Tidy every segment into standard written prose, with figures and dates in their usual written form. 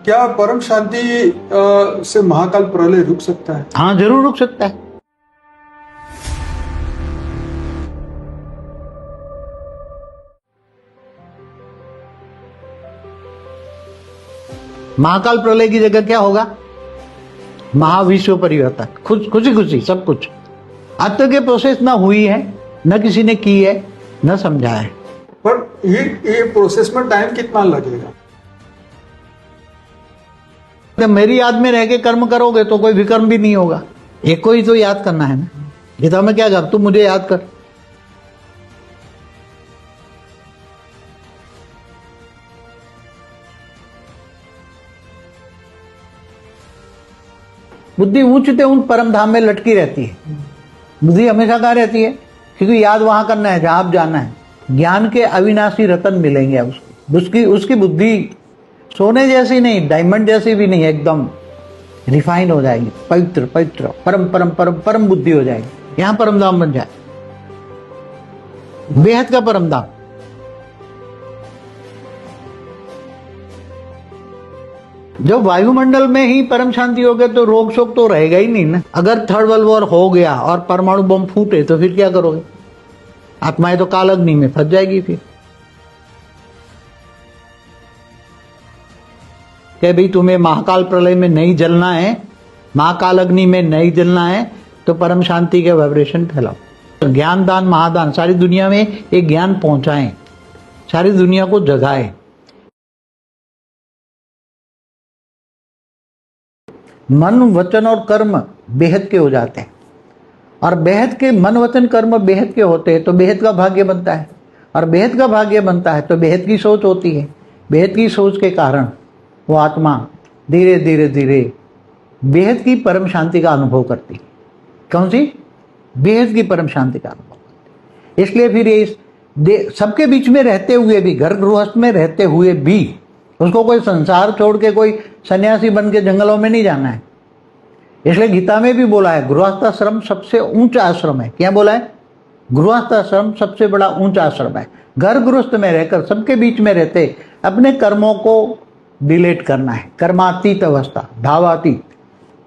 क्या परम शांति से महाकाल प्रलय रुक सकता है? हाँ, जरूर रुक सकता है। महाकाल प्रलय की जगह क्या होगा? महाविश्व परिवर्तन। खुशी खुशी सब कुछ। आज तक ये प्रोसेस ना हुई है, न किसी ने की है, न समझा है। पर ये प्रोसेस में टाइम कितना लगेगा? जब मेरी याद में रह के कर्म करोगे तो कोई विकर्म भी नहीं होगा। एक को ही तो याद करना है ना। गीता में क्या कर, तू मुझे याद कर। बुद्धि ऊंचते ऊंच परम धाम में लटकी रहती है। बुद्धि हमेशा कहाँ रहती है? क्योंकि याद वहां करना है जहां आप जाना है। ज्ञान के अविनाशी रतन मिलेंगे उसकी उसकी बुद्धि सोने जैसी नहीं, डायमंड जैसी भी नहीं, एकदम रिफाइन हो जाएगी। पवित्र पवित्र परम परम परम परम बुद्धि हो जाएगी। यहां परम धाम बन जाए, बेहद का परम धाम। जब वायुमंडल में ही परम शांति हो गए तो रोग शोक तो रहेगा ही नहीं ना। अगर थर्ड वर्ल्ड वॉर हो गया और परमाणु बम फूटे तो फिर क्या करोगे? आत्माएं तो काल अग्नि में फंस जाएगी। फिर कि भाई तुम्हें महाकाल प्रलय में नहीं जलना है, महाकाल अग्नि में नहीं जलना है, तो परम शांति के वाइब्रेशन फैलाओ। ज्ञान दान महादान, सारी दुनिया में एक ज्ञान पहुंचाएं, सारी दुनिया को जगाएं। मन वचन और कर्म बेहद के हो जाते हैं, और बेहद के मन वचन कर्म बेहद के होते हैं तो बेहद का भाग्य बनता है, और बेहद का भाग्य बनता है तो बेहद की सोच होती है। बेहद की सोच के कारण वो आत्मा धीरे धीरे धीरे बेहद की परम शांति का अनुभव करती है। कौन सी? बेहद की परम शांति का अनुभव करती है। इसलिए फिर ये सबके बीच में रहते हुए भी, घर गृहस्थ में रहते हुए भी, उसको कोई संसार छोड़ के कोई सन्यासी बन के जंगलों में नहीं जाना है। इसलिए गीता में भी बोला है गृहस्थाश्रम सबसे ऊंचा आश्रम है। क्या बोला है? गृहस्थाश्रम सबसे बड़ा ऊंचा आश्रम है। घर गृहस्थ में रहकर सबके बीच में रहते अपने कर्मों को डिलीट करना है। कर्मातीत अवस्था, भावातीत,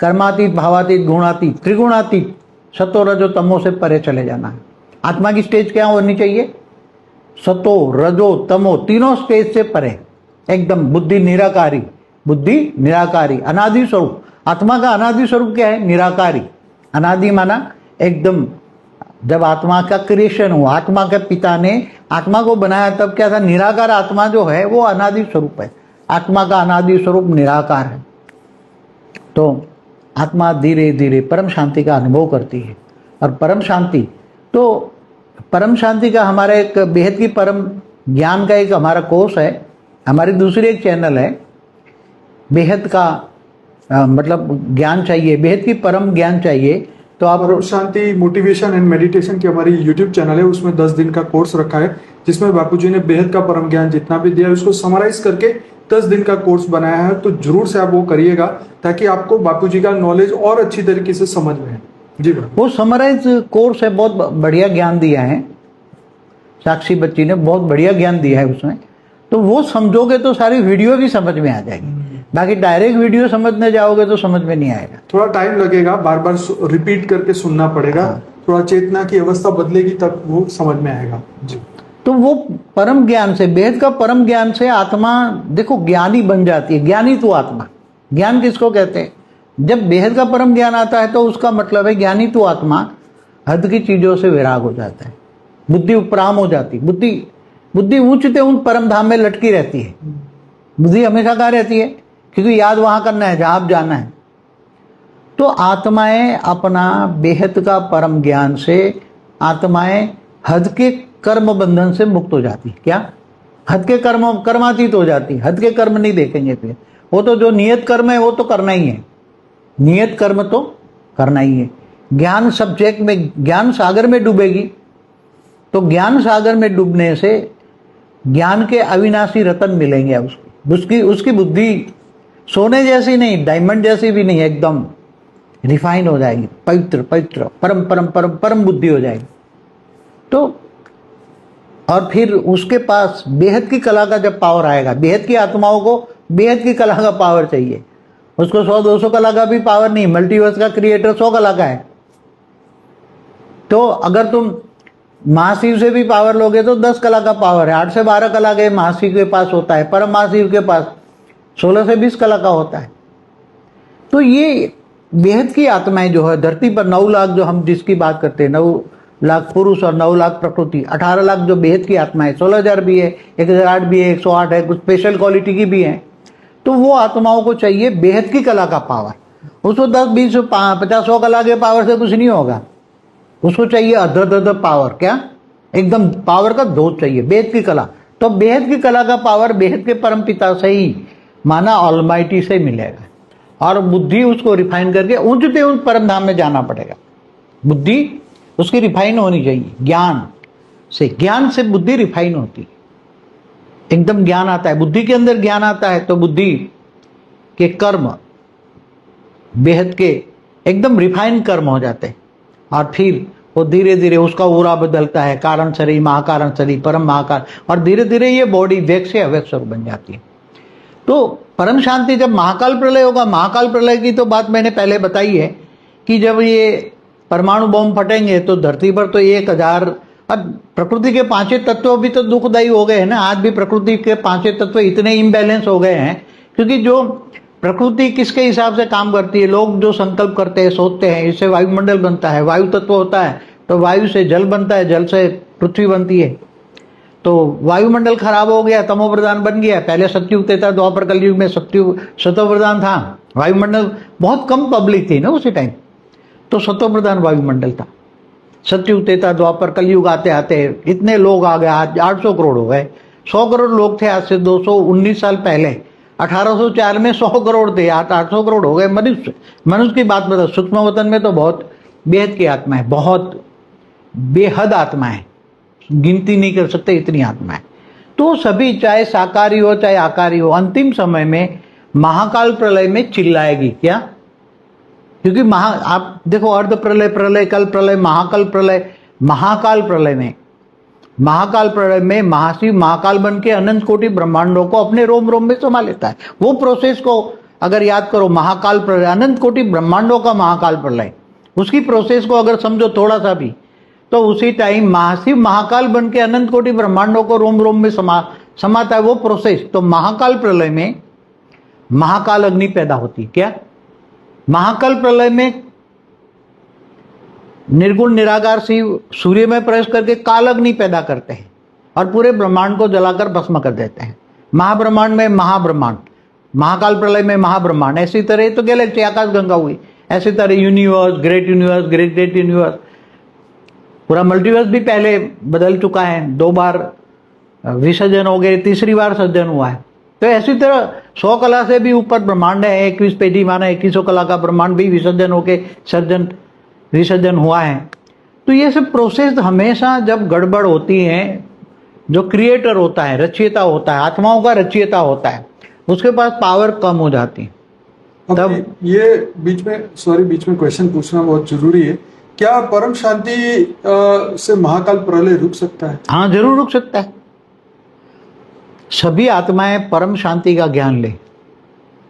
कर्मातीत, भावातीत, गुणातीत, त्रिगुणातीत, सतो रजो तमो से परे चले जाना है। आत्मा की स्टेज क्या होनी चाहिए? सतो रजो तमो तीनों स्टेज से परे, एकदम बुद्धि निराकारी। बुद्धि निराकारी, अनादि स्वरूप। आत्मा का अनादि स्वरूप क्या है? निराकारी। अनादि माना एकदम, जब आत्मा का क्रिएशन हुआ, आत्मा के पिता ने आत्मा को बनाया तब क्या था? निराकार आत्मा जो है वो अनादि स्वरूप है। आत्मा का अनादि स्वरूप निराकार है। तो आत्मा धीरे धीरे परम शांति का अनुभव करती है। और परम शांति, तो परम शांति का हमारा एक बेहद की परम ज्ञान का एक हमारा कोर्स है। हमारी दूसरी एक चैनल है बेहद का मतलब ज्ञान चाहिए, बेहद की परम ज्ञान चाहिए। तो आप परम शांति मोटिवेशन एंड मेडिटेशन की हमारी यूट्यूब चैनल है, उसमें 10 दिन का कोर्स रखा है, जिसमें बापूजी ने बेहद का परम ज्ञान जितना भी दिया है उसको समराइज करके 10 दिन का कोर्स बनाया है। तो जरूर से आप वो करिएगा ताकि आपको बापूजी का नॉलेज और अच्छी तरीके से समझ में आए। जी वो समराइज कोर्स है, बहुत बढ़िया ज्ञान दिया है। साक्षी बच्ची ने बहुत बढ़िया ज्ञान दिया है उसमें। तो वो समझोगे तो सारी वीडियो भी समझ में आ जाएगी। बाकी डायरेक्ट वीडियो समझने जाओगे तो समझ में नहीं आएगा, थोड़ा टाइम लगेगा, बार बार रिपीट करके सुनना पड़ेगा। हाँ। थोड़ा चेतना की अवस्था बदलेगी तब वो समझ में आएगा। जी। तो वो परम ज्ञान से, बेहद का परम ज्ञान से आत्मा देखो ज्ञानी बन जाती है। ज्ञानी तो आत्मा, ज्ञान किसको कहते हैं? जब बेहद का परम ज्ञान आता है तो उसका मतलब है ज्ञानी तो आत्मा हद की चीजों से विराग हो जाता है। बुद्धि उपराम हो जाती। बुद्धि ऊंचते ऊंच परम धाम में लटकी रहती है। बुद्धि हमेशा कहाँ रहती है? क्योंकि याद वहां करना है जहां आप जाना है। तो आत्माएं अपना बेहद का परम ज्ञान से आत्माएं हद के कर्म बंधन से मुक्त हो जाती। क्या? हद के कर्मातीत हो जाती। हद के कर्म नहीं देखेंगे फिर। वो तो जो नियत कर्म है वो तो करना ही है। नियत कर्म तो करना ही है। ज्ञान सब्जेक्ट में, ज्ञान सागर में डूबेगी तो ज्ञान सागर में डूबने से ज्ञान के अविनाशी रतन मिलेंगे उसकी बुद्धि सोने जैसी नहीं, डायमंड जैसी भी नहीं, एकदम रिफाइन हो जाएगी। पवित्र पवित्र परम परम परम परम बुद्धि हो जाएगी। तो और फिर उसके पास बेहद की कला का जब पावर आएगा, बेहद की आत्माओं को बेहद की कला का पावर चाहिए। उसको 100-200 कला का भी पावर नहीं, मल्टीवर्स का क्रिएटर 100 कला का है। तो अगर तुम महाशिव से भी पावर लोगे तो 10 कला का पावर है, 8 से 12 कला के महाशिव के पास होता है, परम महाशिव के पास 16 से 20 कला का होता है। तो ये बेहद की आत्माएं जो है धरती पर 9 लाख जो हम जिसकी बात करते हैं, 9 लाख पुरुष और 9 लाख प्रकृति, 18 लाख जो बेहद की आत्माएं, 16,000 भी है, 1008 भी है, 108 है, कुछ स्पेशल क्वालिटी की भी है। तो वो आत्माओं को चाहिए बेहद की कला का पावर। उसको 10, 20, 50, 100 कला के पावर से कुछ नहीं होगा। उसको चाहिए अदर पावर, क्या एकदम पावर का धोत चाहिए, बेहद की कला। तो बेहद की कला का पावर बेहद के परम पिता से ही माना ऑलमाइटी से मिलेगा, और बुद्धि उसको रिफाइन करके ऊंचते ऊंच परम धाम में जाना पड़ेगा। बुद्धि उसकी रिफाइन होनी चाहिए, ज्ञान से बुद्धि रिफाइन होती है, एकदम ज्ञान आता है, बुद्धि के अंदर ज्ञान आता है। तो बुद्धि के कर्म बेहद के एकदम रिफाइन कर्म हो जाते हैं, और फिर वो धीरे धीरे उसका ओरा बदलता है, कारण शरीर, महाकारण शरीर, परम महाकारण, और धीरे धीरे ये बॉडी व्यक्त से अव्यक्त स्वरूप बन जाती है। तो परम शांति जब महाकाल प्रलय होगा, महाकाल प्रलय की तो बात मैंने पहले बताई है कि जब ये परमाणु बम फटेंगे तो धरती पर तो 1000, अब प्रकृति के 5 तत्व भी तो दुखदायी हो गए हैं ना। आज भी प्रकृति के 5 तत्व इतने इम्बैलेंस हो गए हैं, क्योंकि जो प्रकृति किसके हिसाब से काम करती है, लोग जो संकल्प करते हैं, सोचते हैं, इससे वायुमंडल बनता है, वायु तत्व होता है, तो वायु से जल बनता है, जल से पृथ्वी बनती है। तो वायुमंडल खराब हो गया, तमो प्रधान बन गया। पहले सतयुग था, द्वापर कलयुग में सतो प्रधान था, वायुमंडल बहुत कम पब्लिक थी ना उसी टाइम, तो सतो प्रधान वायुमंडल था। सतयुग था, द्वापर कलयुग आते आते इतने लोग आ गए, आज 800 करोड़ हो गए। 100 करोड़ लोग थे आज से 219 साल पहले, 1804 में 100 करोड़ थे, आज 800 करोड़ हो गए। मनुष्य की बात बता, सूक्ष्म वतन में तो बहुत बेहद की आत्मा है, बहुत बेहद आत्मा है, गिनती नहीं कर सकते इतनी आत्मा है। तो सभी चाहे साकारी हो चाहे आकारी हो, अंतिम समय में महाकाल प्रलय में चिल्लाएगी। क्या? क्योंकि आप देखो, अर्ध प्रलय, प्रलय कल प्रलय, महाकाल प्रलय। महाकाल प्रलय में महाशिव महाकाल बन के अनंत कोटि ब्रह्मांडों को अपने रोम रोम में समा लेता है। वो प्रोसेस को अगर याद करो, महाकाल प्रलय, अनंत कोटि ब्रह्मांडों का महाकाल प्रलय, उसकी प्रोसेस को अगर समझो थोड़ा सा भी, तो उसी टाइम महाशिव महाकाल बन के अनंत कोटि ब्रह्मांडों को रोम रोम में समाता है वो प्रोसेस। तो महाकाल प्रलय में महाकाल अग्नि पैदा होती है। क्या? महाकाल प्रलय में निर्गुण निराकार शिव सूर्य में प्रवेश करके काल अग्नि पैदा करते हैं और पूरे ब्रह्मांड को जलाकर भस्म कर देते हैं। महाब्रह्मांड में महाब्रह्मांड, महाकाल प्रलय में महाब्रह्मांड। ऐसी तरह तो गैलेक्सी आकाश गंगा हुई, ऐसी तरह universe, great universe, great universe, पूरा मल्टीवर्स भी पहले बदल चुका है। 2 बार विसर्जन हो गए, 3री बार सर्जन हुआ है। तो ऐसी तरह 100 कला से भी ऊपर ब्रह्मांड है, 21 पेटी माना 2100 कला का ब्रह्मांड भी विसर्जन होके विसर्जन हुआ है। तो ये सब प्रोसेस हमेशा जब गड़बड़ होती है, जो क्रिएटर होता है, रचयिता होता है, आत्माओं का रचयिता होता है, उसके पास पावर कम हो जाती है। तब ये बीच में क्वेश्चन पूछना बहुत जरूरी है, क्या परम शांति से महाकाल प्रलय रुक सकता है? हाँ, जरूर रुक सकता है। सभी आत्माएं परम शांति का ज्ञान ले,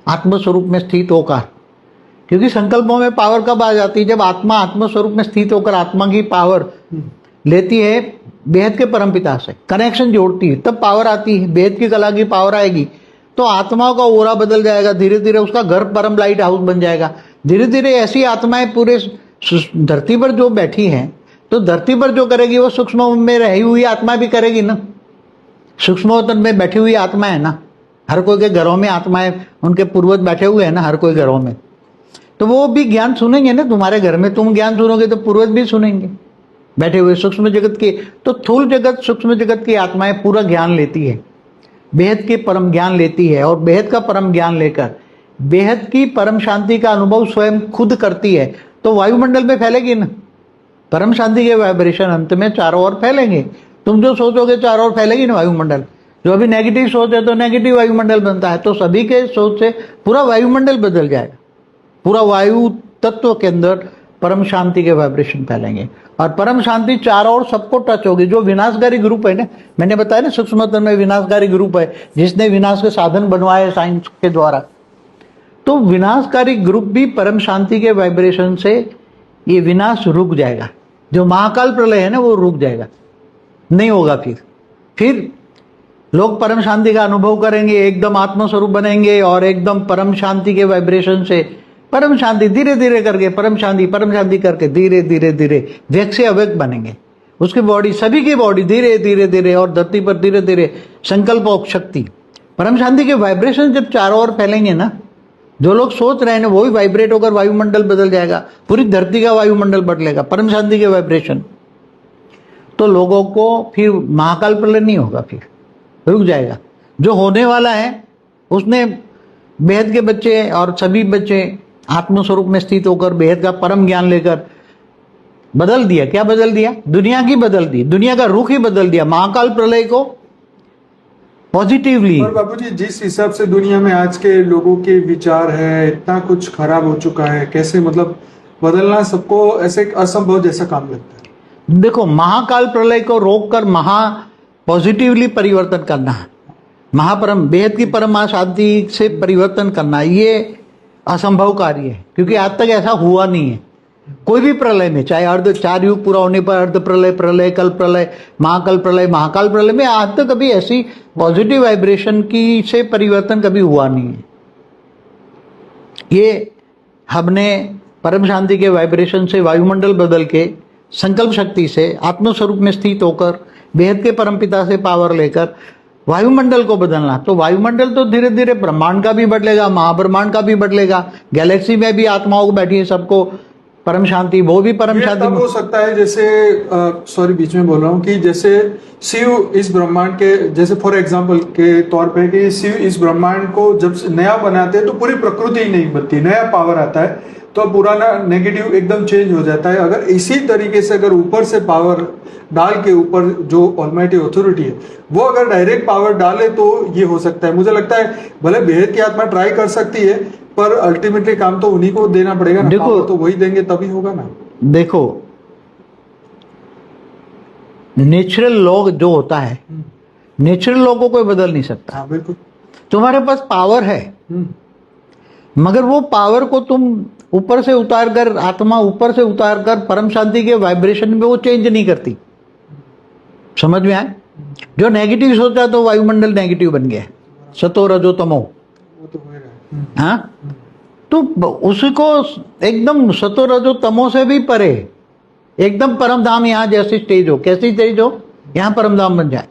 आत्मस्वरूप में स्थित होकर, क्योंकि संकल्पों में पावर कब आ जाती है? जब आत्मा आत्मस्वरूप में स्थित होकर आत्मा की पावर लेती है बेहद के परमपिता से, कनेक्शन जोड़ती है, तब पावर आती है। बेहद की कला की पावर आएगी तो आत्माओं का ओरा बदल जाएगा, धीरे धीरे उसका घर परम लाइट हाउस बन जाएगा। धीरे धीरे ऐसी आत्माएं पूरे धरती पर जो बैठी हैं, तो धरती पर जो करेगी वो सूक्ष्म में रही हुई आत्मा भी करेगी ना। सूक्ष्म में बैठी हुई आत्मा है ना, हर कोई के घरों में आत्माएं, उनके पूर्वज बैठे हुए हैं ना हर कोई घरों में, तो वो भी ज्ञान सुनेंगे ना। तुम्हारे घर में तुम ज्ञान सुनोगे तो पूर्वज भी सुनेंगे बैठे हुए सूक्ष्म जगत के। तो थूल जगत, सूक्ष्म जगत की आत्माएं पूरा ज्ञान लेती है, बेहद के परम ज्ञान लेती है, और बेहद का परम ज्ञान लेकर बेहद की परम शांति का अनुभव स्वयं खुद करती है, तो वायुमंडल में फैलेगी ना। परम शांति के वाइब्रेशन अंत में चारों ओर फैलेंगे। तुम जो सोचोगे चारों ओर फैलेगी ना वायुमंडल। जो अभी नेगेटिव सोच है तो नेगेटिव वायुमंडल बनता है, तो सभी के सोच से पूरा वायुमंडल बदल जाएगा। पूरा वायु तत्व के अंदर परम शांति के वाइब्रेशन फैलेंगे, और परम शांति चारों ओर सबको टच होगी। जो विनाशकारी ग्रुप है ना, मैंने बताया ना सूक्ष्म तत्व में विनाशकारी ग्रुप है जिसने विनाश के साधन बनवाए साइंस के द्वारा, तो विनाशकारी ग्रुप भी परम शांति के वाइब्रेशन से ये विनाश रुक जाएगा। जो महाकाल प्रलय है ना वो रुक जाएगा, नहीं होगा। फिर लोग परम शांति का अनुभव करेंगे, एकदम आत्मस्वरूप बनेंगे और एकदम परम शांति के वाइब्रेशन से परम शांति धीरे धीरे करके परम शांति करके धीरे धीरे धीरे व्यक्त से अव्यक्त बनेंगे। उसकी बॉडी, सभी की बॉडी धीरे धीरे धीरे और धरती पर धीरे धीरे संकल्प और शक्ति, परम शांति के वाइब्रेशन जब चारों ओर फैलेंगे ना, जो लोग सोच रहे हैं ना वही वाइब्रेट होकर वायुमंडल बदल जाएगा, पूरी धरती का वायुमंडल बदलेगा परम शांति के वाइब्रेशन। तो लोगों को फिर महाकाल प्रलय नहीं होगा, फिर रुक जाएगा। जो होने वाला है उसने बेहद के बच्चे और सभी बच्चे आत्मस्वरूप में स्थित होकर बेहद का परम ज्ञान लेकर बदल दिया। क्या बदल दिया? दुनिया की बदल दी, दुनिया का रुख ही बदल दिया, महाकाल प्रलय को पॉजिटिवली। और बाबूजी जिस हिसाब से दुनिया में आज के लोगों के विचार है, इतना कुछ खराब हो चुका है, कैसे मतलब बदलना सबको ऐसे असंभव जैसा काम लगता है। देखो, महाकाल प्रलय को रोककर पॉजिटिवली परिवर्तन करना है, महापरम बेहद की परमा शांति से परिवर्तन करना, ये असंभव कार्य है। क्योंकि आज तक ऐसा हुआ नहीं है कोई भी प्रलय में, चाहे चार युग पूरा होने पर अर्ध प्रलय, प्रलय, कल प्रलय, महाकाल प्रलय में आज तक कभी ऐसी पॉजिटिव वाइब्रेशन की से परिवर्तन कभी हुआ नहीं है। ये हमने परम शांति के वाइब्रेशन से वायुमंडल बदल के संकल्प शक्ति से आत्मस्वरूप में स्थित होकर बेहद के परमपिता से पावर लेकर वायुमंडल को बदलना। तो वायुमंडल तो धीरे धीरे ब्रह्मांड का भी बदलेगा, महाब्रह्मांड का भी बदलेगा, गैलेक्सी में भी आत्माओं को बैठी है, सबको परम शांति, वो भी परम शांति। तब हो सकता है जैसे सॉरी बीच में बोल रहा हूँ कि जैसे शिव इस ब्रह्मांड के, जैसे फॉर एग्जांपल के तौर पे कि शिव इस ब्रह्मांड को जब नया बनाते हैं तो पूरी प्रकृति ही नहीं बनती, नया पावर आता है तो पुराना नेगेटिव एकदम चेंज हो जाता है। अगर इसी तरीके से अगर ऊपर से पावर डाल के, ऊपर जो ऑलमाइटी अथॉरिटी है वो अगर डायरेक्ट पावर डाले तो ये हो सकता है। मुझे लगता है भले बेहद की आत्मा ट्राई कर सकती है पर अल्टीमेटली काम तो उन्हीं को देना पड़ेगा ना, देखो तो वही देंगे तभी होगा ना। देखो, नेचुरल लॉ जो होता है, नेचुरल लॉ को कोई बदल नहीं सकता। हाँ बिल्कुल। तुम्हारे पास पावर है मगर वो पावर को तुम ऊपर से उतार कर, आत्मा ऊपर से उतार कर परम शांति के वाइब्रेशन में वो चेंज नहीं करती। समझ में आए? जो नेगेटिव सोचा तो वायुमंडल नेगेटिव बन गया, सतो रजो तमो। वो तो होएगा। हाँ, तो उसको एकदम सतो रजो तमो से भी परे एकदम परम धाम, यहाँ जैसी स्टेज हो, कैसी स्टेज हो, यहाँ परम धाम बन जाए,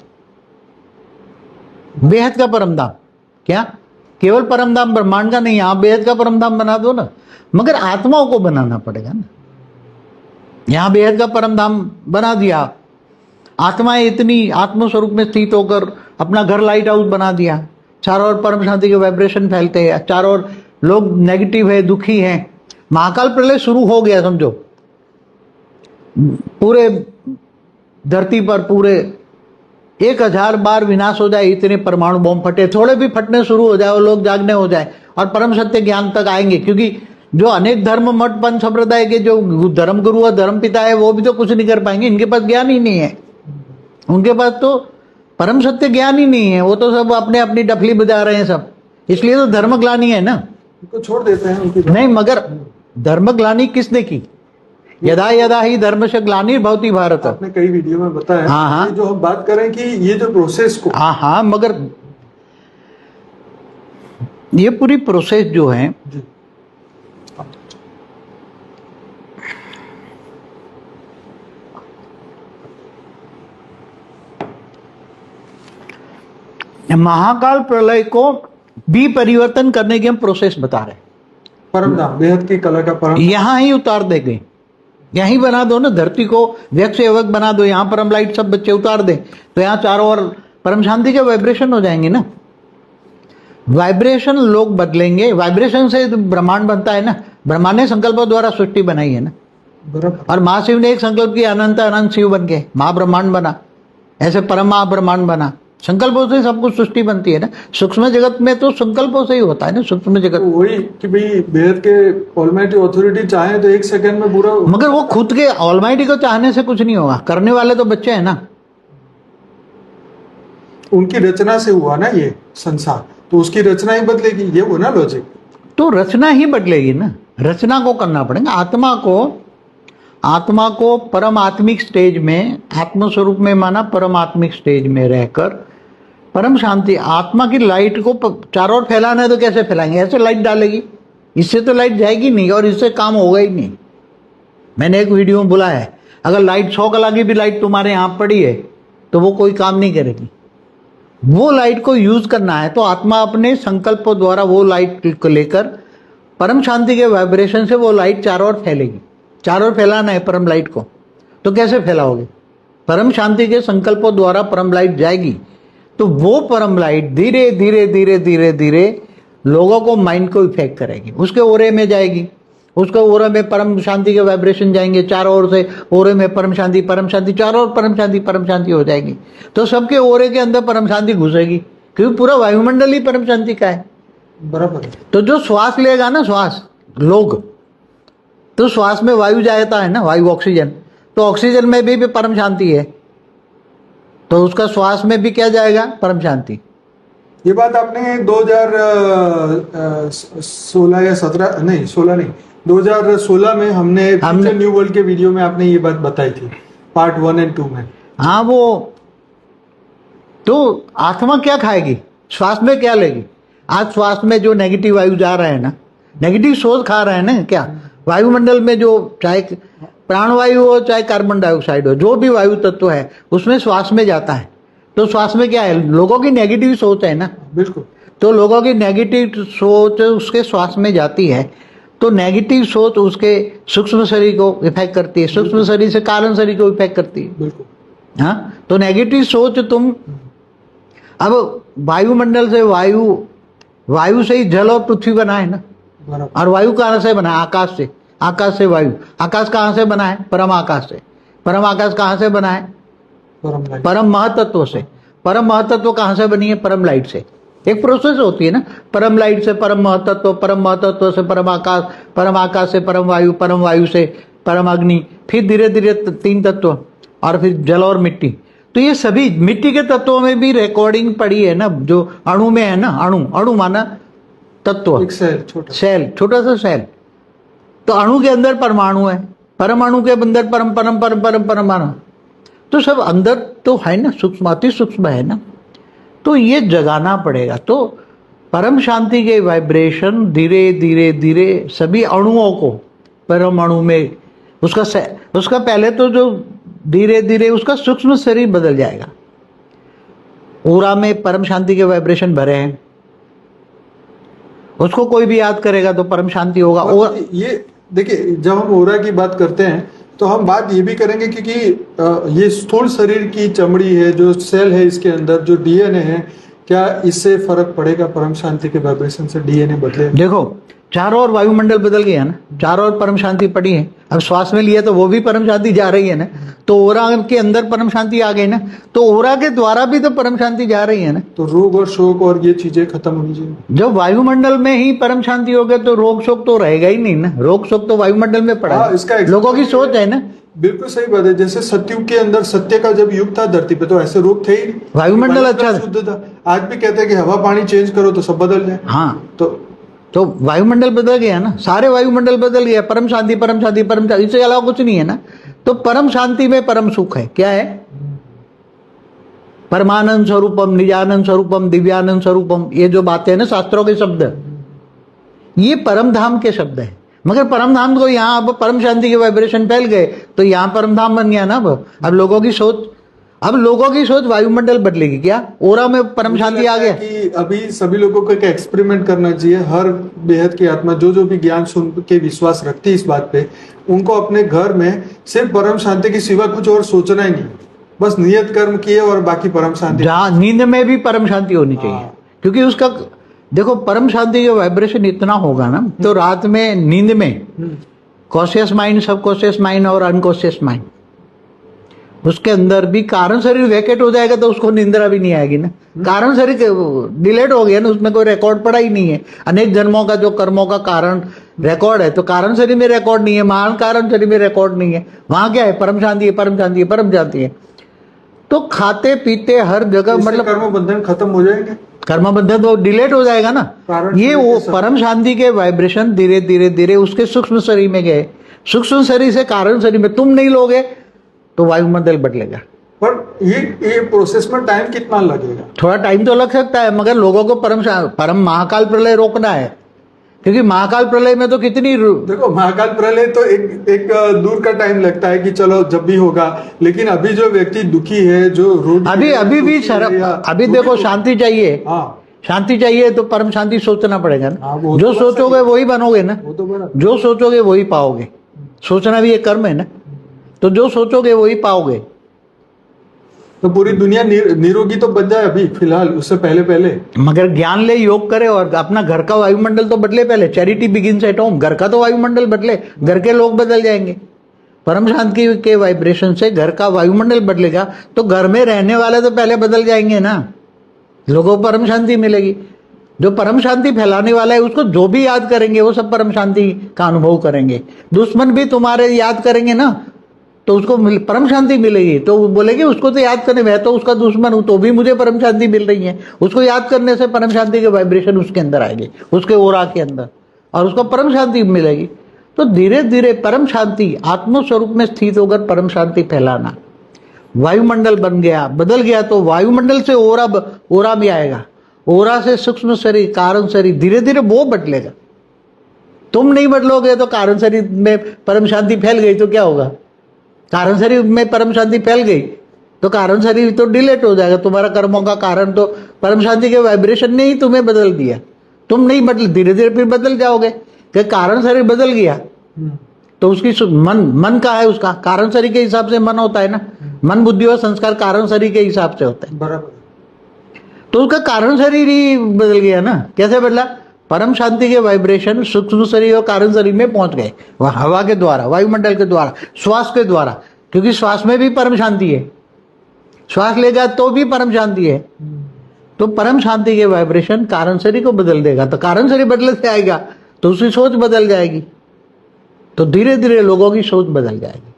बेहद का परम धाम। क्या केवल परम धाम ब्रह्मांड का नहीं, यहाँ बेहद का परम धाम बना दो ना, मगर आत्माओं को बनाना पड़ेगा ना। यहां बेहद का परम धाम बना दिया, आत्माएं इतनी आत्मस्वरूप में स्थित होकर अपना घर लाइट हाउस बना दिया, चारों ओर परम शांति के वाइब्रेशन फैलते हैं, चारों ओर लोग नेगेटिव है, दुखी हैं। महाकाल प्रलय शुरू हो गया, समझो पूरे धरती पर पूरे 1000 बार विनाश हो जाए, इतने परमाणु बम फटे, थोड़े भी फटने शुरू हो जाए और लोग जागने हो जाए और परम सत्य ज्ञान तक आएंगे। क्योंकि जो अनेक धर्म मठ पंच संप्रदाय के जो धर्म गुरु और धर्म पिता है वो भी तो कुछ नहीं कर पाएंगे, इनके पास ज्ञान ही नहीं है, उनके पास तो परम सत्य ज्ञान ही नहीं है, वो तो सब अपने अपनी डफली बजा रहे हैं सब। इसलिए तो धर्मग्लानी है ना, उनको छोड़ देते हैं उनकी नहीं, मगर धर्मग्लानी किसने की? यदा यदा ही धर्म से ग्लानि भवति भारत। आपने कई वीडियो में बताया। हाँ, हाँ। जो हम बात करें कि ये जो प्रोसेस को, हाँ हाँ, मगर ये पूरी प्रोसेस जो है जी। महाकाल प्रलय को भी परिवर्तन करने की हम प्रोसेस बता रहे हैं। परम धाम बेहद की कला का परम, यहां ही उतार देंगे, यहीं बना दो ना, धरती को व्यक्त से अवक्त बना दो, यहाँ परम लाइट सब बच्चे उतार दे तो यहाँ चारों ओर परम शांति के वाइब्रेशन हो जाएंगे ना। वाइब्रेशन लोग बदलेंगे, वाइब्रेशन से ब्रह्मांड बनता है ना, ब्रह्मांड ने संकल्पों द्वारा सृष्टि बनाई है ना, बराबर। और महाशिव ने एक संकल्प किया, अनंत अनंत शिव बन के महाब्रह्मांड बना, ऐसे परम महाब्रह्मांड बना। संकल्पों से सब कुछ सृष्टि बनती है ना। सूक्ष्म जगत में तो संकल्पों से ही होता है ना, सूक्ष्म तो जगत। वही कि भाई बेहद के ऑलमाइटी अथॉरिटी चाहे तो 1 सेकंड में पूरा, मगर वो खुद के ऑलमाइटी को चाहने से कुछ नहीं होगा, करने वाले तो बच्चे हैं ना। उनकी रचना से हुआ ना ये संसार, तो उसकी रचना ही बदलेगी, ये वो ना लॉजिक। तो रचना ही बदलेगी ना, रचना को करना पड़ेगा। आत्मा को परमात्मिक स्टेज में, आत्म स्वरूप में माना परमात्मिक स्टेज में रहकर परम शांति, आत्मा की लाइट को चारों ओर फैलाना है तो कैसे फैलाएंगे? ऐसे लाइट डालेगी, इससे तो लाइट जाएगी नहीं और इससे काम होगा ही नहीं। मैंने एक वीडियो में बोला है, अगर लाइट 100 कला की भी लाइट तुम्हारे यहाँ पड़ी है तो वो कोई काम नहीं करेगी। वो लाइट को यूज करना है तो आत्मा अपने संकल्पों द्वारा वो लाइट को लेकर परम शांति के वाइब्रेशन से वो लाइट चारों ओर फैलेगी। चारों ओर फैलाना है परम लाइट को, तो कैसे फैलाओगे? परम शांति के संकल्पों द्वारा परम लाइट जाएगी, तो वो परम लाइट धीरे धीरे धीरे धीरे धीरे लोगों को, माइंड को इफेक्ट करेगी, उसके ओरे में जाएगी, उसके ओरे में परम शांति के वाइब्रेशन जाएंगे चारों ओर से, ओरे में परम शांति चारों ओर परम शांति हो जाएगी। तो सबके ओरे के अंदर परम शांति घुसेगी, क्योंकि पूरा वायुमंडल ही परम शांति का है। बराबर है। तो जो श्वास लेगा ना, श्वास लोग, तो श्वास में वायु जाता है ना, वायु ऑक्सीजन, तो ऑक्सीजन में भी परम शांति है, तो उसका श्वास में भी क्या जाएगा? परम शांति। ये बात आपने 2016 या 17 नहीं 16 नहीं 2016 में हमने न्यू वर्ल्ड के वीडियो में आपने ये बात बताई थी, पार्ट 1 और 2 में। हाँ, वो तो आत्मा क्या खाएगी? श्वास में क्या लेगी? आज श्वास में जो नेगेटिव वायु जा रहा है ना, नेगेटिव सोच खा रहे हैं ना, क्या वायुमंडल में जो, चाहे प्राणवायु हो चाहे कार्बन डाइऑक्साइड हो, जो भी वायु तत्व है उसमें श्वास में जाता है। तो श्वास में क्या है? लोगों की नेगेटिव सोच है ना। बिल्कुल। तो लोगों की नेगेटिव सोच उसके श्वास में जाती है, तो नेगेटिव सोच उसके सूक्ष्म शरीर को इफेक्ट करती है, सूक्ष्म शरीर से कारण शरीर को इफेक्ट करती है। बिल्कुल। हाँ, तो नेगेटिव सोच तुम, अब वायुमंडल से वायु से ही जल और पृथ्वी बना है ना। और वायु कहाँ से बना है? आकाश से वायु। आकाश कहाँ से बना है? परम आकाश से। परम आकाश कहाँ से बना है? परम महतत्व से। परम महतत्व कहाँ से बनी है? परम लाइट से। एक प्रोसेस होती है ना, परम लाइट से परम महतत्व से परम आकाश से परम वायु से परम अग्नि, फिर धीरे धीरे 3 तत्व, और फिर जल और मिट्टी। तो ये सभी मिट्टी के तत्वों में भी रिकॉर्डिंग पड़ी है ना, जो अणु में है ना। अणु माना तत्व, एक सेल, छोटा सा सेल। तो अणु के अंदर परमाणु है, परमाणु के अंदर परमाणु, तो सब अंदर तो है ना, सूक्ष्म, अति सूक्ष्म है ना। तो ये जगाना पड़ेगा। तो परम शांति के वाइब्रेशन धीरे धीरे धीरे सभी अणुओं को, परमाणु में उसका पहले तो जो धीरे धीरे उसका सूक्ष्म शरीर बदल जाएगा। ओरा में परम शांति के वाइब्रेशन भरे हैं, उसको कोई भी याद करेगा तो परम शांति होगा। और ये देखिए, जब हम ओरा की बात करते हैं तो हम बात ये भी करेंगे, क्योंकि ये स्थूल शरीर की चमड़ी है, जो सेल है इसके अंदर, जो डीएनए है, क्या इससे फर्क पड़ेगा? परम शांति के वाइब्रेशन से डीएनए बदले? देखो, चारों ओर वायुमंडल बदल गया ना, चारों ओर परम शांति पड़ी है। अब श्वास में लिया तो वो भी परम शांति जा रही है ना, तो ओरा के अंदर परम शांति आ गई ना, तो ओरा के द्वारा भी तो परम शांति जा रही है ना। तो रोग और शोक और ये चीजें खत्म होनी चाहिए। जब वायुमंडल में ही परम शांति हो गए तो रोग शोक तो रहेगा ही नहीं ना। रोग शोक तो वायुमंडल में पड़ा है। इसका लोगों की सोच है ना। बिल्कुल सही बात है। जैसे सतयुग के अंदर सत्य का जब युग था धरती पे, तो ऐसे रोग थे ही, वायुमंडल अच्छा शुद्ध था। आज भी कहते हैं कि हवा पानी चेंज करो तो सब बदल जाए। हाँ, तो वायुमंडल बदल गया ना, सारे वायुमंडल बदल गया। परम शांति, इससे अलावा कुछ नहीं है ना। तो परम शांति में परम सुख है। क्या है? परमानंद स्वरूपम, निजानंद स्वरूपम, दिव्यानंद स्वरूपम, ये जो बातें हैं ना, शास्त्रों के शब्द, ये परम धाम के शब्द है। मगर परम धाम को यहाँ अब परम शांति के वाइब्रेशन फैल गए तो यहाँ परम धाम बन गया ना। अब लोगों की सोच वायुमंडल बदलेगी। क्या ओरा में परम शांति आ गया? कि अभी सभी लोगों को एक एक्सपेरिमेंट करना चाहिए। हर बेहद की आत्मा जो भी ज्ञान सुन के विश्वास रखती है इस बात पे, उनको अपने घर में सिर्फ परम शांति के सिवा कुछ और सोचना ही नहीं, बस नियत कर्म किए और बाकी परम शांति। नींद में भी परम शांति होनी चाहिए, क्योंकि उसका देखो परम शांति का वाइब्रेशन इतना होगा ना, तो रात में नींद में कॉन्शियस माइंड, सबकॉन्शियस माइंड और अनकॉन्शियस माइंड, उसके अंदर भी कारण शरीर वैकेट हो जाएगा तो उसको निंद्रा भी नहीं आएगी ना। कारण शरीर डिलेट हो गया ना, उसमें कोई रिकॉर्ड पड़ा ही नहीं है। अनेक जन्मों का जो कर्मों का कारण रिकॉर्ड है, तो कारण शरीर में रिकॉर्ड नहीं है, महान कारण शरीर में रिकॉर्ड नहीं है। वहां क्या है? परम शांति है, परम शांति है, परम शांति है। तो खाते पीते हर जगह मतलब कर्म बंधन खत्म हो जाएंगे, कर्म बंधन तो डिलेट हो जाएगा ना। कारण ये शरीर वो के साथ- परम शांति के वाइब्रेशन धीरे धीरे धीरे उसके सूक्ष्म शरीर में गए। सूक्ष्म शरीर से कारण शरीर में तुम नहीं लोगे तो वायुमंडल बदलेगा। पर ये प्रोसेस में टाइम कितना लगेगा? थोड़ा टाइम तो लग सकता है, मगर लोगों को परम महाकाल प्रलय रोकना है। क्योंकि महाकाल प्रलय में तो कितनी देखो, महाकाल प्रलय तो एक दूर का टाइम लगता है कि चलो जब भी होगा, लेकिन अभी जो व्यक्ति दुखी है, जो रोगी अभी है, अभी भी दुखी है शर्म, या अभी दुखी देखो तो- शांति चाहिए, हाँ, शांति चाहिए तो परम शांति सोचना पड़ेगा ना। हाँ, वो जो तो बात सोचोगे सही है। वही बनोगे ना। वो तो बराबर। जो सोचोगे वही पाओगे। सोचना भी एक कर्म है ना। तो जो सोचोगे वही पाओगे। तो पूरी दुनिया निरोगी तो बन जाए अभी फिलहाल, उससे पहले पहले। मगर ज्ञान ले, योग करे और अपना घर का वायुमंडल तो बदले पहले। Charity begins at home. घर का तो वायुमंडल बदले, घर के लोग बदल जाएंगे। परम शांति के वाइब्रेशन से घर का वायुमंडल बदलेगा तो घर में रहने वाले तो पहले बदल जाएंगे ना। लोगों को परम शांति मिलेगी। जो परम शांति फैलाने वाला है उसको जो भी याद करेंगे वो सब परम शांति का अनुभव करेंगे। दुश्मन भी तुम्हारे याद करेंगे ना तो उसको परम शांति मिलेगी। तो वो बोलेगी उसको तो याद करने, मैं तो उसका दुश्मन हूं तो भी मुझे परम शांति मिल रही है। उसको याद करने से परम शांति के वाइब्रेशन उसके अंदर आएंगे, उसके ओरा के अंदर, और उसको परम शांति मिलेगी। तो धीरे धीरे परम शांति आत्म स्वरूप में स्थित होकर परम शांति फैलाना। वायुमंडल बन गया, बदल गया, तो वायुमंडल से ओरा भी आएगा। ओरा से सूक्ष्म शरीर, कारण शरीर, धीरे धीरे वो बदलेगा। तुम नहीं बदलोगे तो कारण शरीर में परम शांति फैल गई तो क्या होगा? कारण शरीर में परम शांति फैल गई तो कारण शरीर तो डिलेट हो जाएगा। तुम्हारा कर्मों का कारण तो परम शांति के वाइब्रेशन ने ही तुम्हें बदल दिया। तुम नहीं बदल, धीरे धीरे फिर बदल जाओगे कि कारण शरीर बदल गया तो उसकी मन का है, उसका कारण शरीर के हिसाब से मन होता है ना। मन बुद्धि और संस्कार कारण शरीर के हिसाब से होता है। बराबर। तो उसका कारण शरीर ही बदल गया ना। कैसे बदला? परम शांति के वाइब्रेशन सूक्ष्म शरीर और कारण शरीर में पहुंच गए, वह हवा के द्वारा, वायुमंडल के द्वारा, श्वास के द्वारा। क्योंकि श्वास में भी परम शांति है, श्वास लेगा तो भी परम शांति है। तो परम शांति के वाइब्रेशन कारण शरीर को बदल देगा। तो कारण शरीर बदलते आएगा तो उसकी सोच बदल जाएगी। तो धीरे धीरे लोगों की सोच बदल जाएगी,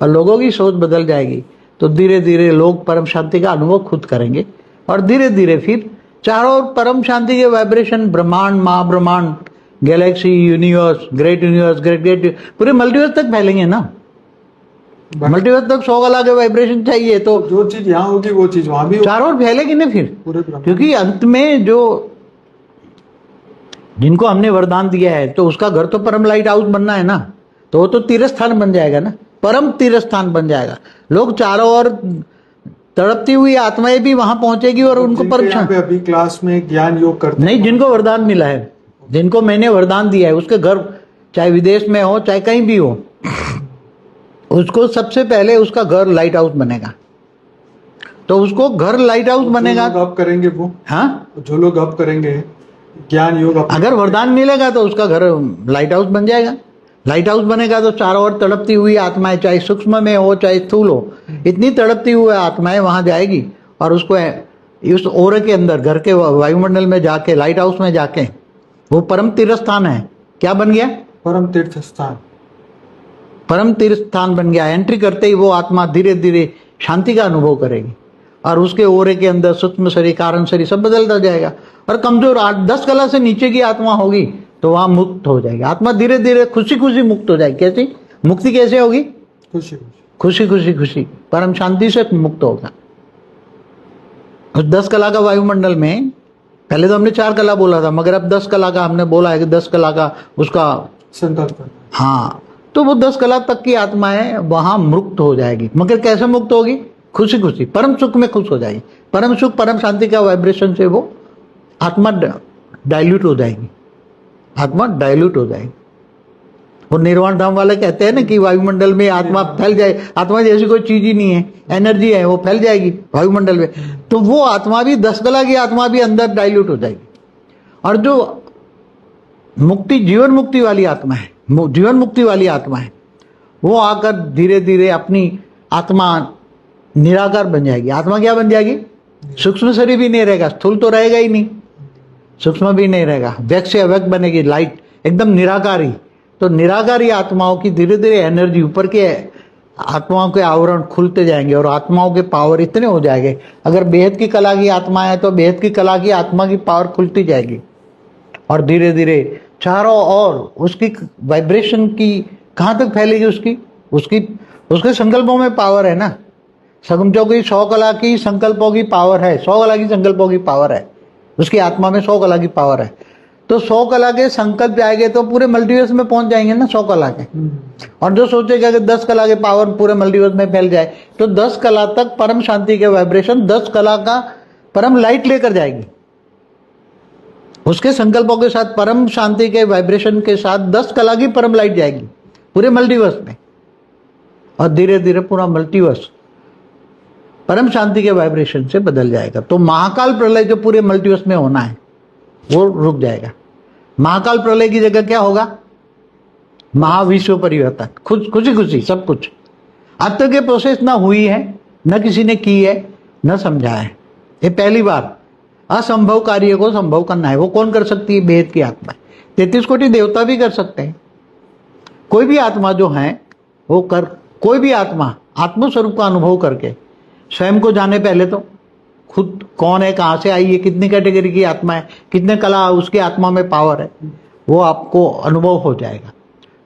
और लोगों की सोच बदल जाएगी तो धीरे धीरे लोग परम शांति का अनुभव खुद करेंगे। और धीरे धीरे फिर चारों ओर परम शांति के वाइब्रेशन, ब्रह्मांड, महाब्रह्मांड, गैलेक्सी, यूनिवर्स, ग्रेट पूरे मल्टीवर्स तक फैलेंगे ना। मल्टीवर्स तक 100 कला के वाइब्रेशन चाहिए तो जो चीज यहाँ होगी वो चीज वहां भी चारों ओर फैलेगी ना फिर। पूरे ब्रह्मांड। क्योंकि अंत में जो जिनको हमने वरदान दिया है तो उसका घर तो परम लाइट हाउस बनना है ना। तो वो तो तीर्थ स्थान बन जाएगा ना, परम तीर्थ स्थान बन जाएगा। लोग चारों ओर तड़पती हुई आत्माएं भी वहां पहुंचेगी और उनको जिनके परम यहाँ पे अभी क्लास में ज्ञान योग करते नहीं, जिनको वरदान मिला है, जिनको मैंने वरदान दिया है, उसके घर चाहे विदेश में हो चाहे कहीं भी हो, उसको सबसे पहले उसका घर लाइट हाउस बनेगा। तो उसको घर लाइट हाउस बनेगा। अब करेंगे वो, हाँ, जो लोग अब करेंगे ज्ञान योग अगर वरदान मिलेगा तो उसका घर लाइट हाउस बन जाएगा। लाइट हाउस बनेगा तो चारों ओर तड़पती हुई आत्माएं, चाहे सूक्ष्म में हो चाहे स्थूल हो, इतनी तड़पती हुई आत्माएं वहां जाएगी और उसको उस ओरे के अंदर, घर के वायुमंडल में जाके, लाइट हाउस में जाके, वो परम तीर्थ स्थान है। क्या बन गया? परम तीर्थ स्थान। परम तीर्थ स्थान बन गया। एंट्री करते ही वो आत्मा धीरे धीरे शांति का अनुभव करेगी और उसके ओरे के अंदर सूक्ष्म शरीर, कारण शरीर सब बदलता जाएगा। और कमजोर 8-10 कला से नीचे की आत्मा होगी तो वहां मुक्त हो जाएगी आत्मा। धीरे धीरे खुशी खुशी मुक्त हो जाएगी। कैसी मुक्ति? कैसे होगी? खुशी खुशी खुशी खुशी परम शांति से मुक्त होगा। उस 10 कला का वायुमंडल में, पहले तो हमने 4 कला बोला था, मगर अब 10 कला का हमने बोला है कि 10 कला का उसका संकल्प। हाँ, तो वो 10 कला तक की आत्माएं वहां मुक्त हो जाएगी। मगर कैसे मुक्त होगी? खुशी खुशी परम सुख में खुश हो जाएगी। परम सुख, परम शांति का वाइब्रेशन से वो आत्मा डाइल्यूट हो जाएगी। आत्मा डाइल्यूट हो जाएगी। वो निर्वाण धाम वाले कहते हैं ना कि वायुमंडल में आत्मा फैल जाए। आत्मा जैसी कोई चीज ही नहीं है, एनर्जी है, वो फैल जाएगी वायुमंडल में। तो वो आत्मा भी, 10 कला की आत्मा भी अंदर डाइल्यूट हो जाएगी। और जो मुक्ति, जीवन मुक्ति वाली आत्मा है, जीवन मुक्ति वाली आत्मा है, वो आकर धीरे धीरे अपनी आत्मा निराकार बन जाएगी। आत्मा क्या बन जाएगी? सूक्ष्म शरीर भी नहीं रहेगा, स्थूल तो रहेगा ही नहीं, सूक्ष्म भी नहीं रहेगा, व्यक्त से अव्यक्त बनेगी, लाइट एकदम निराकारी। तो निराकारी आत्माओं की धीरे धीरे एनर्जी ऊपर के आत्माओं के आवरण खुलते जाएंगे और आत्माओं के पावर इतने हो जाएंगे। अगर बेहद की कला की आत्मा है तो बेहद की कला की आत्मा की पावर खुलती जाएगी और धीरे धीरे चारों ओर उसकी वाइब्रेशन की कहाँ तक फैलेगी? उसके संकल्पों में पावर है ना। समझो कि 100 कला की संकल्पों की पावर है, 100 कला की संकल्पों की पावर है, उसकी आत्मा में 100 कला की पावर है। तो 100 कला के संकल्प जाएंगे तो पूरे मल्टीवर्स में पहुंच जाएंगे ना 100 कला के। और जो सोचेगा कि 10 कला के पावर पूरे मल्टीवर्स में फैल जाए तो 10 कला तक परम शांति के वाइब्रेशन 10 कला का परम लाइट लेकर जाएगी। उसके संकल्पों के साथ परम शांति के वाइब्रेशन के साथ 10 कला की परम लाइट जाएगी पूरे मल्टीवर्स में और धीरे धीरे पूरा मल्टीवर्स परम शांति के वाइब्रेशन से बदल जाएगा। तो महाकाल प्रलय जो पूरे मल्टीवर्स में होना है वो रुक जाएगा। महाकाल प्रलय की जगह क्या होगा? महाविश्व परिवर्तन। खुशी खुशी सब कुछ। अब तक ये प्रोसेस ना हुई है, न किसी ने की है, न समझा है। ये पहली बार असंभव कार्य को संभव करना है। वो कौन कर सकती है? भेद की आत्मा। 33 कोटि देवता भी कर सकते हैं। कोई भी आत्मा जो है वो कोई भी आत्मा आत्मस्वरूप का अनुभव करके स्वयं को जाने, पहले तो खुद कौन है, कहाँ से आई है, कितनी कैटेगरी की आत्मा है, कितने कला उसकी आत्मा में पावर है, वो आपको अनुभव हो जाएगा।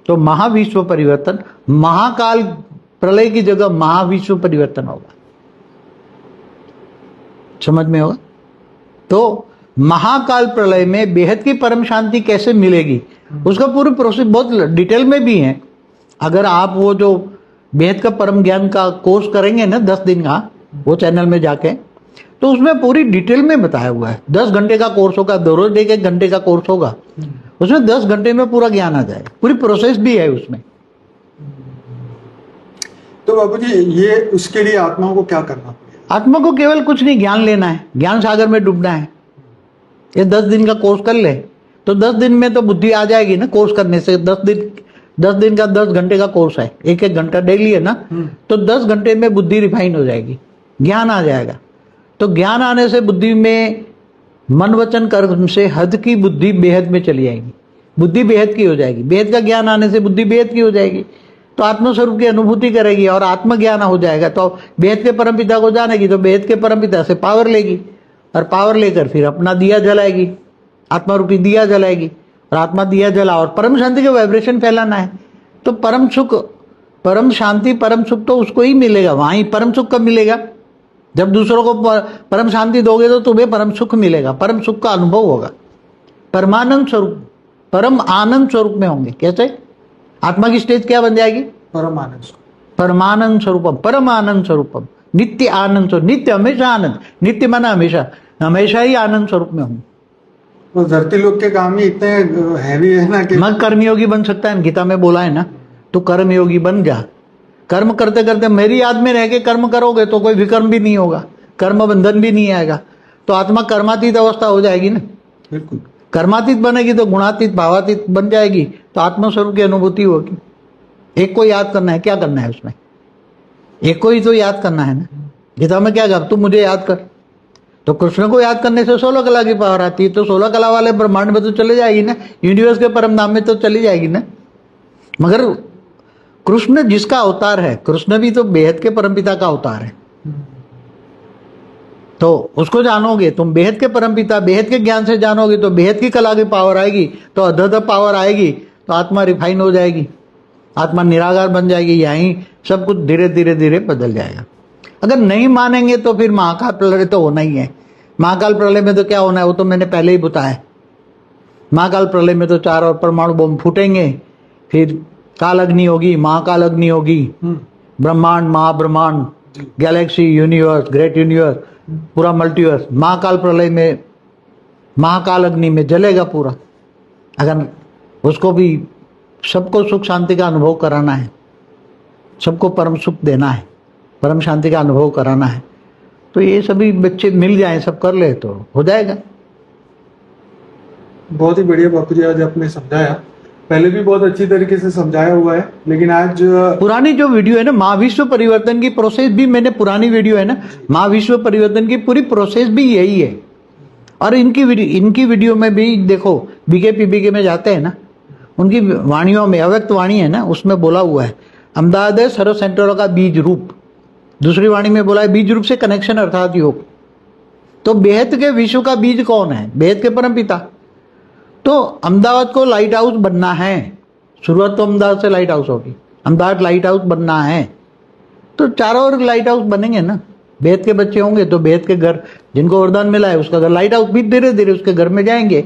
तो महाविश्व परिवर्तन, महाकाल प्रलय की जगह महाविश्व परिवर्तन होगा। समझ में होगा? तो महाकाल प्रलय में बेहद की परम शांति कैसे मिलेगी उसका पूरी प्रोसेस बहुत डिटेल में भी है। अगर आप वो जो बेहद का परम ज्ञान का कोर्स करेंगे ना 10 दिन का, वो चैनल में जाके, तो उसमें पूरी डिटेल में बताया हुआ है। 10 घंटे का कोर्स होगा, रोज 1 घंटे का कोर्स होगा, उसमें 10 घंटे में पूरा ज्ञान आ जाएगा। पूरी प्रोसेस भी है उसमें। तो बाबूजी ये उसके लिए आत्माओं को क्या करना पड़ेगा? आत्मा को केवल कुछ नहीं, ज्ञान लेना है, ज्ञान सागर में डूबना है। ये 10 दिन का कोर्स कर ले तो 10 दिन में तो बुद्धि आ जाएगी ना। कोर्स करने से 10 दिन का 10 घंटे का कोर्स है, 1 घंटा डेली है ना, तो 10 घंटे में बुद्धि रिफाइन हो जाएगी, ज्ञान आ जाएगा। तो ज्ञान आने से बुद्धि में मन वचन कर्म से हद की बुद्धि बेहद में चली जाएगी, बुद्धि बेहद की हो जाएगी। बेहद का ज्ञान आने से बुद्धि बेहद की हो जाएगी, तो आत्मस्वरूप की अनुभूति करेगी और आत्मज्ञान हो जाएगा। तो बेहद के परमपिता को जानेगी तो बेहद के परमपिता से पावर लेगी और पावर लेकर फिर अपना दिया जलाएगी, आत्मा रूपी दिया जलाएगी और आत्मा दिया जला और परम शांति के वाइब्रेशन फैलाना है। तो परम सुख, परम शांति, परम सुख तो उसको ही मिलेगा। वहां परम सुख कब मिलेगा? जब दूसरों को परम शांति दोगे तो तुम्हें परम सुख मिलेगा, परम सुख का अनुभव होगा। परमानंद स्वरूप, परम आनंद स्वरूप में होंगे। कैसे? आत्मा की स्टेज क्या बन जाएगी? परमानंद, परमानंद स्वरूपम, परम आनंद स्वरूपम, नित्य आनंद स्वरूप। नित्य हमेशा आनंद, नित्य माना हमेशा, हमेशा ही आनंद स्वरूप में हूँ। तो धरती लोग के काम ही इतने हैवी है ना कि मैं कर्मयोगी बन सकता है, गीता में बोला है ना, तू कर्मयोगी बन जा। कर्म करते करते मेरी याद में रह के कर्म करोगे तो कोई विकर्म भी नहीं होगा, कर्म बंधन भी नहीं आएगा, तो आत्मा कर्मातीत अवस्था हो जाएगी ना। बिल्कुल कर्मातीत बनेगी तो गुणातीत भावातीत बन जाएगी, तो आत्मस्वरूप की अनुभूति होगी। एक को याद करना है, क्या करना है उसमें? एक को ही तो याद करना है ना। गीता में क्या कहा? तू मुझे याद कर। तो कृष्ण को याद करने से 16 कला की पावर आती है, तो 16 कला वाले ब्रह्मांड में तो चले जाएगी ना, यूनिवर्स के परम धाम में तो चली जाएगी ना। मगर कृष्ण जिसका अवतार है, कृष्ण भी तो बेहद के परमपिता का अवतार है। तो उसको जानोगे तुम, बेहद के परमपिता, बेहद के ज्ञान से जानोगे तो बेहद की कला की पावर आएगी, तो अधध पावर आएगी, तो आत्मा रिफाइन हो जाएगी, आत्मा निराकार बन जाएगी। यहीं सब कुछ धीरे धीरे धीरे बदल जाएगा। अगर नहीं मानेंगे तो फिर महाकाल प्रलय तो होना ही है। महाकाल प्रलय में तो क्या होना है वो तो मैंने पहले ही बताया। महाकाल प्रलय में तो 4 और परमाणु बम फूटेंगे, फिर काल अग्नि होगी, महाकाल अग्नि होगी, ब्रह्मांड, महाब्रह्मांड, गैलेक्सी, यूनिवर्स, ग्रेट यूनिवर्स, पूरा मल्टीवर्स महाकाल प्रलय में, महाकाल अग्नि में जलेगा पूरा। अगर उसको भी सबको सुख शांति का अनुभव कराना है, सबको परम सुख देना है, परम शांति का अनुभव कराना है, तो ये सभी बच्चे मिल जाएं, सब कर ले तो हो जाएगा। बहुत ही बढ़िया बापू जी आज आपने समझाया। पहले भी बहुत अच्छी तरीके से समझाया हुआ है, लेकिन आज पुरानी जो वीडियो है ना महाविश्व परिवर्तन की प्रोसेस भी, मैंने पुरानी वीडियो है ना महाविश्व परिवर्तन की पूरी प्रोसेस भी यही है। और इनकी वीडियो में भी देखो, बीके में जाते हैं ना, उनकी वाणियों में अव्यक्त वाणी है ना, उसमें बोला हुआ है अहमदाबाद है सर्व सेंटरों का बीज रूप। दूसरी वाणी में बोला है बीज रूप से कनेक्शन अर्थात योग। तो बेहद के विश्व का बीज कौन है? बेहद के परम पिता। तो अहमदाबाद को लाइट हाउस बनना है, शुरुआत तो अहमदाबाद से लाइट हाउस होगी, अहमदाबाद लाइट हाउस बनना है तो चारों ओर लाइट हाउस बनेंगे ना। बेहद के बच्चे होंगे तो बेहद के घर, जिनको वरदान मिला है उसका घर लाइट हाउस भी धीरे धीरे उसके घर में जाएंगे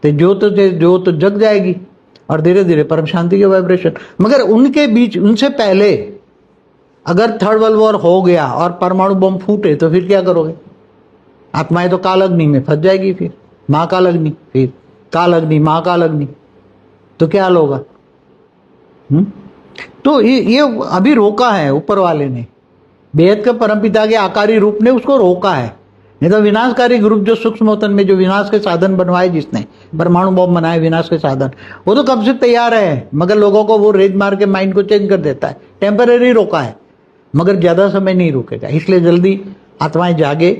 तो ज्योत जग जाएगी और धीरे धीरे परम शांति के वाइब्रेशन। मगर उनके बीच, उनसे पहले अगर थर्ड वर्ल्ड वॉर हो गया और परमाणु बम फूटे तो फिर क्या करोगे? आत्माएं तो काल अग्नि में फंस जाएगी, फिर महाकाल अग्नि, फिर काल अग्नि, महाकाल अग्नि, तो क्या हाल होगा? तो ये अभी रोका है ऊपर वाले ने, बेहद के परमपिता के आकारी रूप ने उसको रोका है। नहीं तो विनाशकारी ग्रुप जो सूक्ष्मोतन में जो विनाश के साधन बनवाए, जिसने परमाणु बम बनाए विनाश के साधन, वो तो कब से तैयार है, मगर लोगों को वो रेज मार के माइंड को चेंज कर देता है। टेम्पररी रोका है मगर ज्यादा समय नहीं रुकेगा, इसलिए जल्दी आत्माएं जागे,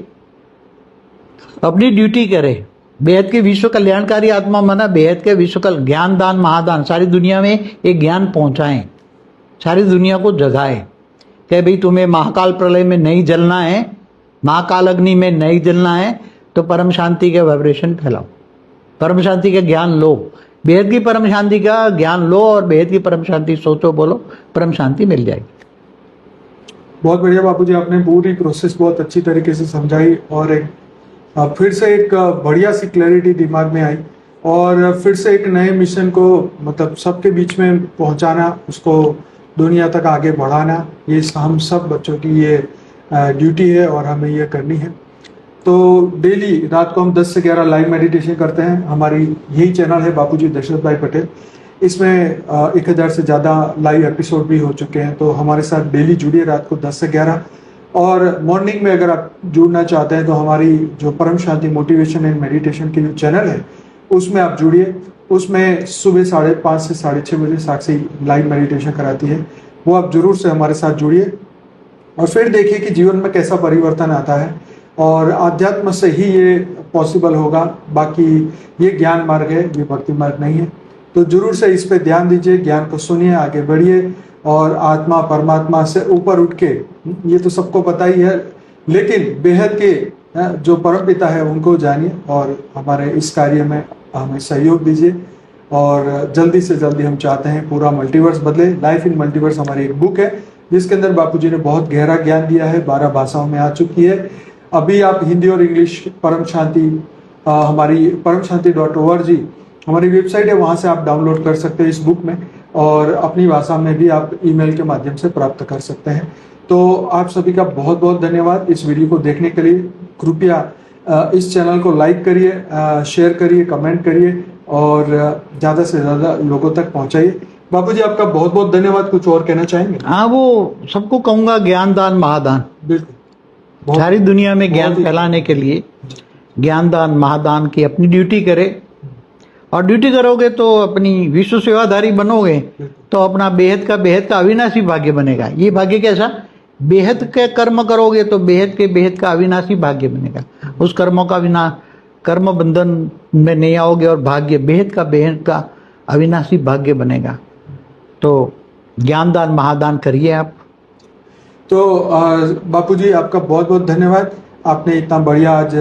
अपनी ड्यूटी करे। बेहद के विश्व कल्याणकारी आत्मा मना बेहद के विश्व का ज्ञान दान महादान सारी दुनिया में एक ज्ञान पहुंचाएं, सारी दुनिया को जगाए कि भाई तुम्हें महाकाल प्रलय में नहीं जलना है, महाकाल अग्नि में नहीं जलना है, तो परम शांति के वाइब्रेशन फैलाओ, परम शांति का ज्ञान लो, बेहद की परम शांति का ज्ञान लो और बेहद की परम शांति सोचो, बोलो, परम शांति मिल जाएगी। बहुत बढ़िया बापूजी, आपने पूरी प्रोसेस बहुत अच्छी तरीके से समझाई और एक फिर से एक बढ़िया सी क्लैरिटी दिमाग में आई और फिर से एक नए मिशन को मतलब सबके बीच में पहुंचाना, उसको दुनिया तक आगे बढ़ाना, ये हम सब बच्चों की ये ड्यूटी है और हमें ये करनी है। तो डेली रात को हम 10 से 11 लाइव मेडिटेशन करते हैं। हमारी यही चैनल है बापूजी दशरथ भाई पटेल, इसमें 1000 से ज़्यादा लाइव एपिसोड भी हो चुके हैं। तो हमारे साथ डेली जुड़िए रात को 10 से 11 और मॉर्निंग में अगर आप जुड़ना चाहते हैं तो हमारी जो परम शांति मोटिवेशन एंड मेडिटेशन की जो चैनल है उसमें आप जुड़िए। उसमें सुबह 5:30 से 6:30 बजे साक्षी लाइव मेडिटेशन कराती है, वो आप जरूर से हमारे साथ जुड़िए और फिर देखिए कि जीवन में कैसा परिवर्तन आता है। और आध्यात्म से ही ये पॉसिबल होगा, बाकी ये ज्ञान मार्ग है, ये भक्ति मार्ग नहीं है। तो जरूर से इस पे ध्यान दीजिए, ज्ञान को सुनिए, आगे बढ़िए और आत्मा परमात्मा से ऊपर उठ के, ये तो सबको पता ही है, लेकिन बेहद के जो परम पिता है उनको जानिए और हमारे इस कार्य में हमें सहयोग दीजिए। और जल्दी से जल्दी हम चाहते हैं पूरा मल्टीवर्स बदले। लाइफ इन मल्टीवर्स हमारी एक बुक है जिसके अंदर बापूजी ने बहुत गहरा ज्ञान दिया है, 12 भाषाओं में आ चुकी है। अभी आप हिंदी और इंग्लिश परम शांति, हमारी परमशांति.org हमारी वेबसाइट है, वहां से आप डाउनलोड कर सकते हैं इस बुक में और अपनी भाषा में भी आप ईमेल के माध्यम से प्राप्त कर सकते हैं। तो आप सभी का बहुत बहुत धन्यवाद इस वीडियो को देखने के लिए। कृपया इस चैनल को लाइक करिए, शेयर करिए, कमेंट करिए और ज़्यादा से ज़्यादा लोगों तक पहुंचाइए। बापूजी आपका बहुत बहुत धन्यवाद। कुछ और कहना चाहेंगे? हाँ, वो सबको कहूंगा ज्ञान दान महादान, बिल्कुल सारी दुनिया में ज्ञान फैलाने के लिए ज्ञान दान महादान की अपनी ड्यूटी करे। और ड्यूटी करोगे तो अपनी विश्व सेवाधारी बनोगे तो अपना बेहद का अविनाशी भाग्य बनेगा। ये भाग्य कैसा? बेहद के कर्म करोगे तो बेहद का अविनाशी भाग्य बनेगा। उस कर्मों का कर्म बंधन में नहीं आओगे और भाग्य बेहद का अविनाशी भाग्य बनेगा। तो ज्ञान दान महादान करिए आप। तो बापूजी आपका बहुत बहुत धन्यवाद। आपने इतना बढ़िया आज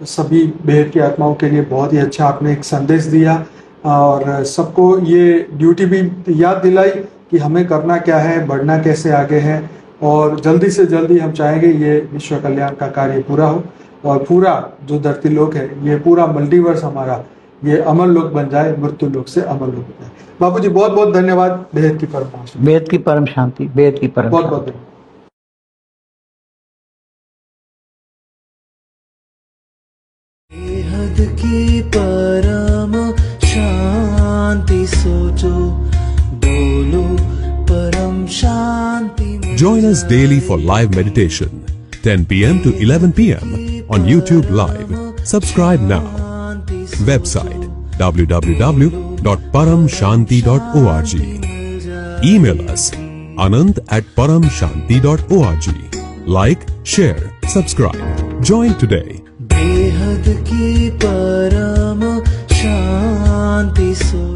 सभी बेहद की आत्माओं के लिए बहुत ही अच्छा आपने एक संदेश दिया और सबको ये ड्यूटी भी याद दिलाई कि हमें करना क्या है, बढ़ना कैसे आगे है। और जल्दी से जल्दी हम चाहेंगे ये विश्व कल्याण का कार्य पूरा हो और पूरा जो धरती लोक है, ये पूरा मल्टीवर्स हमारा ये अमर लोक बन जाए, मृत्यु लोक से अमर लोक बन जाए। बापूजी बहुत बहुत धन्यवाद। बेहद की परम शांति, बेहद की परम शांति, बेहद की परम बहुत शांति। बहुत धन्यवाद। बेहद की परम शांति सोचो, बोलो परम शांति। Join us daily for live meditation, 10 p.m. to 11 p.m. on YouTube Live. Subscribe now. Website www.youtube.com/live. anant@paramshanti.org. Email us anant@paramshanti.org. Like, share, subscribe. Join today. बेहद की परम शांति सो